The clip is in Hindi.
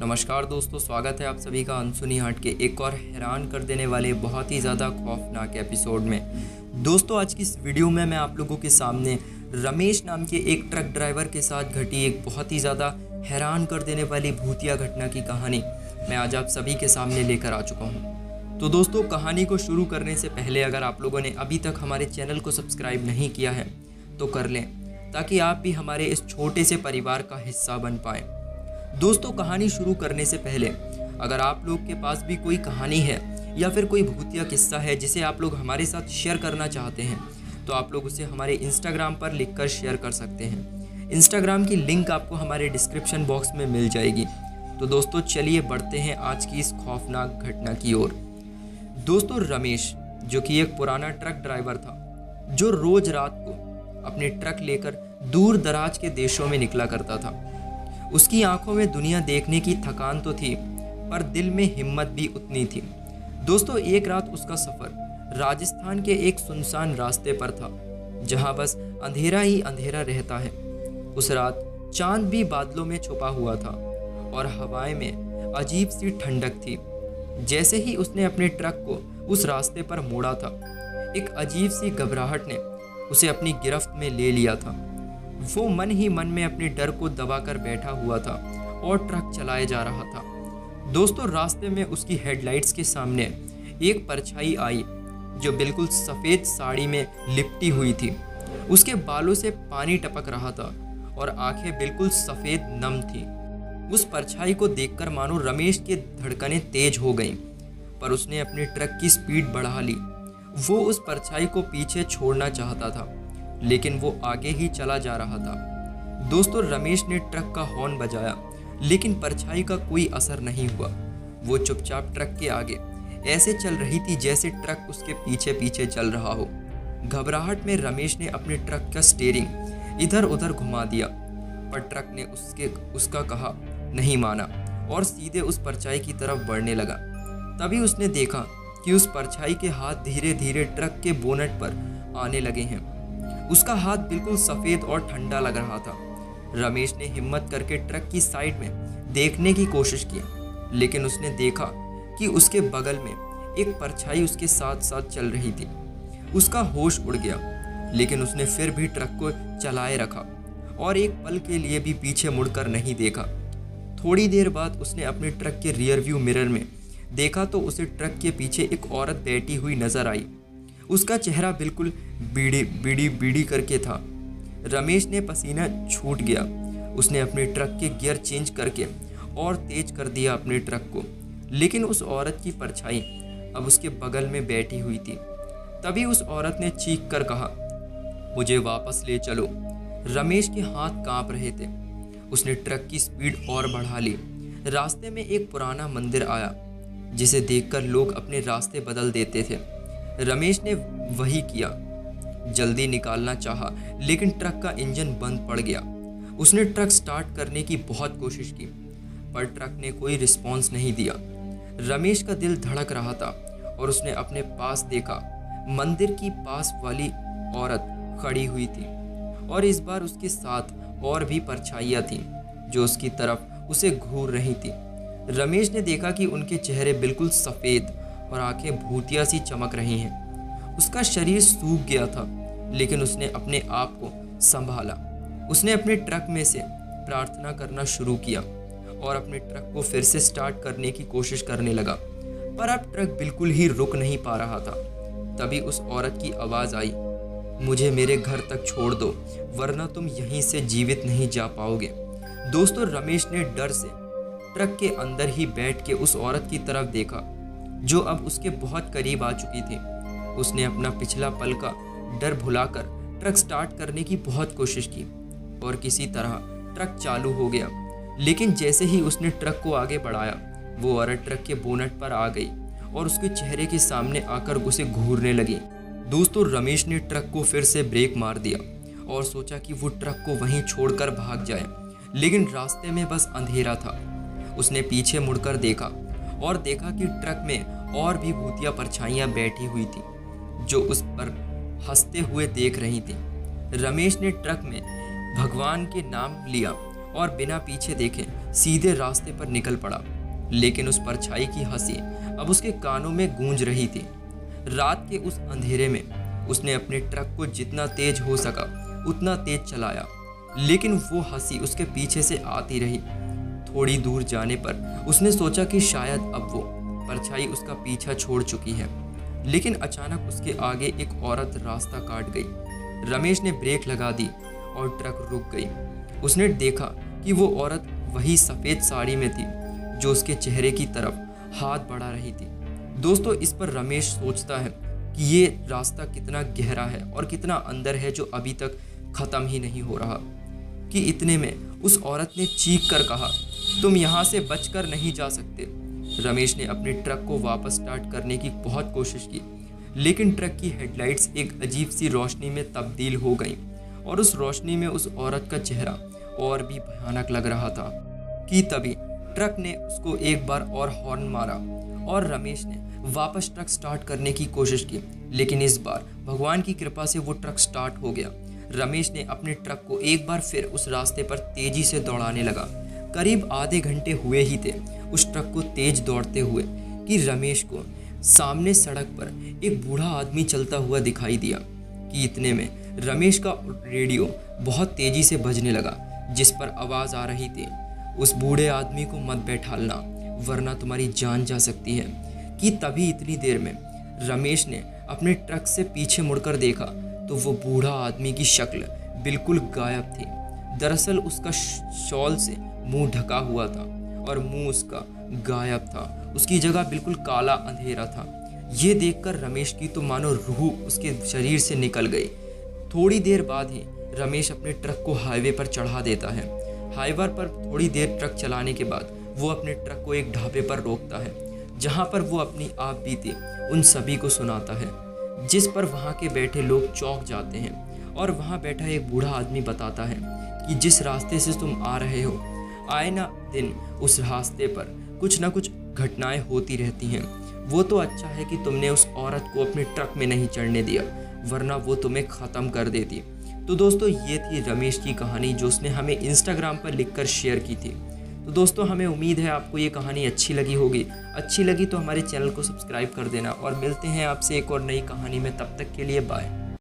नमस्कार दोस्तों, स्वागत है आप सभी का अनसुनी हाट के एक और हैरान कर देने वाले बहुत ही ज़्यादा खौफनाक एपिसोड में। दोस्तों, आज की इस वीडियो में मैं आप लोगों के सामने रमेश नाम के एक ट्रक ड्राइवर के साथ घटी एक बहुत ही ज़्यादा हैरान कर देने वाली भूतिया घटना की कहानी मैं आज आप सभी के सामने लेकर आ चुका हूँ। तो दोस्तों, कहानी को शुरू करने से पहले अगर आप लोगों ने अभी तक हमारे चैनल को सब्सक्राइब नहीं किया है तो कर लें, ताकि आप भी हमारे इस छोटे से परिवार का हिस्सा बन पाएँ। दोस्तों, कहानी शुरू करने से पहले अगर आप लोग के पास भी कोई कहानी है या फिर कोई भूतिया किस्सा है जिसे आप लोग हमारे साथ शेयर करना चाहते हैं तो आप लोग उसे हमारे इंस्टाग्राम पर लिखकर शेयर कर सकते हैं। इंस्टाग्राम की लिंक आपको हमारे डिस्क्रिप्शन बॉक्स में मिल जाएगी। तो दोस्तों, चलिए बढ़ते हैं आज की इस खौफनाक घटना की ओर। दोस्तों, रमेश जो कि एक पुराना ट्रक ड्राइवर था, जो रोज रात को अपने ट्रक लेकर दूर दराज के देशों में निकला करता था। उसकी आंखों में दुनिया देखने की थकान तो थी, पर दिल में हिम्मत भी उतनी थी। दोस्तों, एक रात उसका सफ़र राजस्थान के एक सुनसान रास्ते पर था, जहां बस अंधेरा ही अंधेरा रहता है। उस रात चांद भी बादलों में छुपा हुआ था और हवाएं में अजीब सी ठंडक थी। जैसे ही उसने अपने ट्रक को उस रास्ते पर मोड़ा था, एक अजीब सी घबराहट ने उसे अपनी गिरफ्त में ले लिया था। वो मन ही मन में अपने डर को दबाकर बैठा हुआ था और ट्रक चलाए जा रहा था। दोस्तों, रास्ते में उसकी हेडलाइट्स के सामने एक परछाई आई जो बिल्कुल सफ़ेद साड़ी में लिपटी हुई थी। उसके बालों से पानी टपक रहा था और आंखें बिल्कुल सफ़ेद नम थीं। उस परछाई को देखकर मानो रमेश की धड़कनें तेज हो गईं, पर उसने अपने ट्रक की स्पीड बढ़ा ली। वो उस परछाई को पीछे छोड़ना चाहता था, लेकिन वो आगे ही चला जा रहा था। दोस्तों, रमेश ने ट्रक का हॉर्न बजाया, लेकिन परछाई का कोई असर नहीं हुआ। वो चुपचाप ट्रक के आगे ऐसे चल रही थी जैसे ट्रक उसके पीछे पीछे चल रहा हो। घबराहट में रमेश ने अपने ट्रक का स्टीयरिंग इधर उधर घुमा दिया, पर ट्रक ने उसका कहा नहीं माना और सीधे उस परछाई की तरफ बढ़ने लगा। तभी उसने देखा कि उस परछाई के हाथ धीरे धीरे ट्रक के बोनट पर आने लगे हैं। उसका हाथ बिल्कुल सफ़ेद और ठंडा लग रहा था। रमेश ने हिम्मत करके ट्रक की साइड में देखने की कोशिश की, लेकिन उसने देखा कि उसके बगल में एक परछाई उसके साथ साथ चल रही थी। उसका होश उड़ गया, लेकिन उसने फिर भी ट्रक को चलाए रखा और एक पल के लिए भी पीछे मुड़कर नहीं देखा। थोड़ी देर बाद उसने अपने ट्रक के रियर व्यू मिरर में देखा तो उसे ट्रक के पीछे एक औरत बैठी हुई नजर आई। उसका चेहरा बिल्कुल बीड़ी करके था। रमेश ने पसीना छूट गया। उसने अपने ट्रक के गियर चेंज करके और तेज कर दिया अपने ट्रक को, लेकिन उस औरत की परछाई अब उसके बगल में बैठी हुई थी। तभी उस औरत ने चीख कर कहा, मुझे वापस ले चलो। रमेश के हाथ कांप रहे थे। उसने ट्रक की स्पीड और बढ़ा ली। रास्ते में एक पुराना मंदिर आया, जिसे देखकर लोग अपने रास्ते बदल देते थे। रमेश ने वही किया। जल्दी निकालना चाहा, लेकिन ट्रक का इंजन बंद पड़ गया। उसने ट्रक स्टार्ट करने की बहुत कोशिश की, पर ट्रक ने कोई रिस्पॉन्स नहीं दिया। रमेश का दिल धड़क रहा था और उसने अपने पास देखा। मंदिर की पास वाली औरत खड़ी हुई थी और इस बार उसके साथ और भी परछाइयाँ थीं जो उसकी तरफ उसे घूर रही थी। रमेश ने देखा कि उनके चेहरे बिल्कुल सफ़ेद और आंखें भूतिया सी चमक रही हैं। उसका शरीर सूख गया था, लेकिन उसने अपने आप को संभाला। उसने अपने ट्रक में से प्रार्थना करना शुरू किया और अपने ट्रक को फिर से स्टार्ट करने की कोशिश करने लगा, पर अब ट्रक बिल्कुल ही रुक नहीं पा रहा था। तभी उस औरत की आवाज़ आई, मुझे मेरे घर तक छोड़ दो, वरना तुम यहीं से जीवित नहीं जा पाओगे। दोस्तों, रमेश ने डर से ट्रक के अंदर ही बैठ के उस औरत की तरफ देखा, जो अब उसके बहुत करीब आ चुकी थी। उसने अपना पिछला पल का डर भुलाकर ट्रक स्टार्ट करने की बहुत कोशिश की और किसी तरह ट्रक चालू हो गया। लेकिन जैसे ही उसने ट्रक को आगे बढ़ाया, वो औरत ट्रक के बोनट पर आ गई और उसके चेहरे के सामने आकर उसे घूरने लगी। दोस्तों, रमेश ने ट्रक को फिर से ब्रेक मार दिया और सोचा कि वो ट्रक को वहीं छोड़कर भाग जाए, लेकिन रास्ते में बस अंधेरा था। उसने पीछे मुड़कर देखा और देखा कि ट्रक में और भी भूतिया परछाइयाँ बैठी हुई थी, जो उस पर हंसते हुए देख रही थी। रमेश ने ट्रक में भगवान के नाम लिया और बिना पीछे देखे सीधे रास्ते पर निकल पड़ा। लेकिन उस परछाई की हंसी अब उसके कानों में गूंज रही थी। रात के उस अंधेरे में उसने अपने ट्रक को जितना तेज हो सका उतना तेज चलाया, लेकिन वो हंसी उसके पीछे से आती रही। थोड़ी दूर जाने पर उसने सोचा कि शायद अब वो परछाई उसका पीछा छोड़ चुकी है, लेकिन अचानक उसके आगे एक औरत रास्ता काट गई। रमेश ने ब्रेक लगा दी और ट्रक रुक गई। उसने देखा कि वो औरत वही सफ़ेद साड़ी में थी जो उसके चेहरे की तरफ हाथ बढ़ा रही थी। दोस्तों, इस पर रमेश सोचता है कि ये रास्ता कितना गहरा है और कितना अंदर है जो अभी तक ख़त्म ही नहीं हो रहा। कि इतने में उस औरत ने चीख कर कहा, तुम यहाँ से बचकर नहीं जा सकते। रमेश ने अपने ट्रक को वापस स्टार्ट करने की बहुत कोशिश की, लेकिन ट्रक की हेडलाइट्स एक अजीब सी रोशनी में तब्दील हो गईं और उस रोशनी में उस औरत का चेहरा और भी भयानक लग रहा था। कि तभी ट्रक ने उसको एक बार और हॉर्न मारा और रमेश ने वापस ट्रक स्टार्ट करने की कोशिश की, लेकिन इस बार भगवान की कृपा से वो ट्रक स्टार्ट हो गया। रमेश ने अपने ट्रक को एक बार फिर उस रास्ते पर तेजी से दौड़ाने लगा। करीब आधे घंटे हुए ही थे उस ट्रक को तेज दौड़ते हुए कि रमेश को सामने सड़क पर एक बूढ़ा आदमी चलता हुआ दिखाई दिया। कि इतने में रमेश का रेडियो बहुत तेजी से बजने लगा, जिस पर आवाज़ आ रही थी, उस बूढ़े आदमी को मत बैठालना वरना तुम्हारी जान जा सकती है। कि तभी इतनी देर में रमेश ने अपने ट्रक से पीछे मुड़कर देखा तो वो बूढ़ा आदमी की शक्ल बिल्कुल गायब थी। दरअसल उसका शॉल से मुंह ढका हुआ था और मुंह उसका गायब था। उसकी जगह बिल्कुल काला अंधेरा था। ये देखकर रमेश की तो मानो रूह उसके शरीर से निकल गई। थोड़ी देर बाद ही रमेश अपने ट्रक को हाईवे पर चढ़ा देता है। हाईवे पर थोड़ी देर ट्रक चलाने के बाद वो अपने ट्रक को एक ढाबे पर रोकता है, जहाँ पर वो अपनी आप बीती उन सभी को सुनाता है, जिस पर वहाँ के बैठे लोग चौंक जाते हैं। और वहाँ बैठा एक बूढ़ा आदमी बताता है कि जिस रास्ते से तुम आ रहे हो, आए ना दिन उस रास्ते पर कुछ ना कुछ घटनाएं होती रहती हैं। वो तो अच्छा है कि तुमने उस औरत को अपने ट्रक में नहीं चढ़ने दिया, वरना वो तुम्हें ख़त्म कर देती। तो दोस्तों, ये थी रमेश की कहानी जो उसने हमें इंस्टाग्राम पर लिखकर शेयर की थी। तो दोस्तों, हमें उम्मीद है आपको ये कहानी अच्छी लगी होगी। अच्छी लगी तो हमारे चैनल को सब्सक्राइब कर देना और मिलते हैं आपसे एक और नई कहानी में। तब तक के लिए बाय।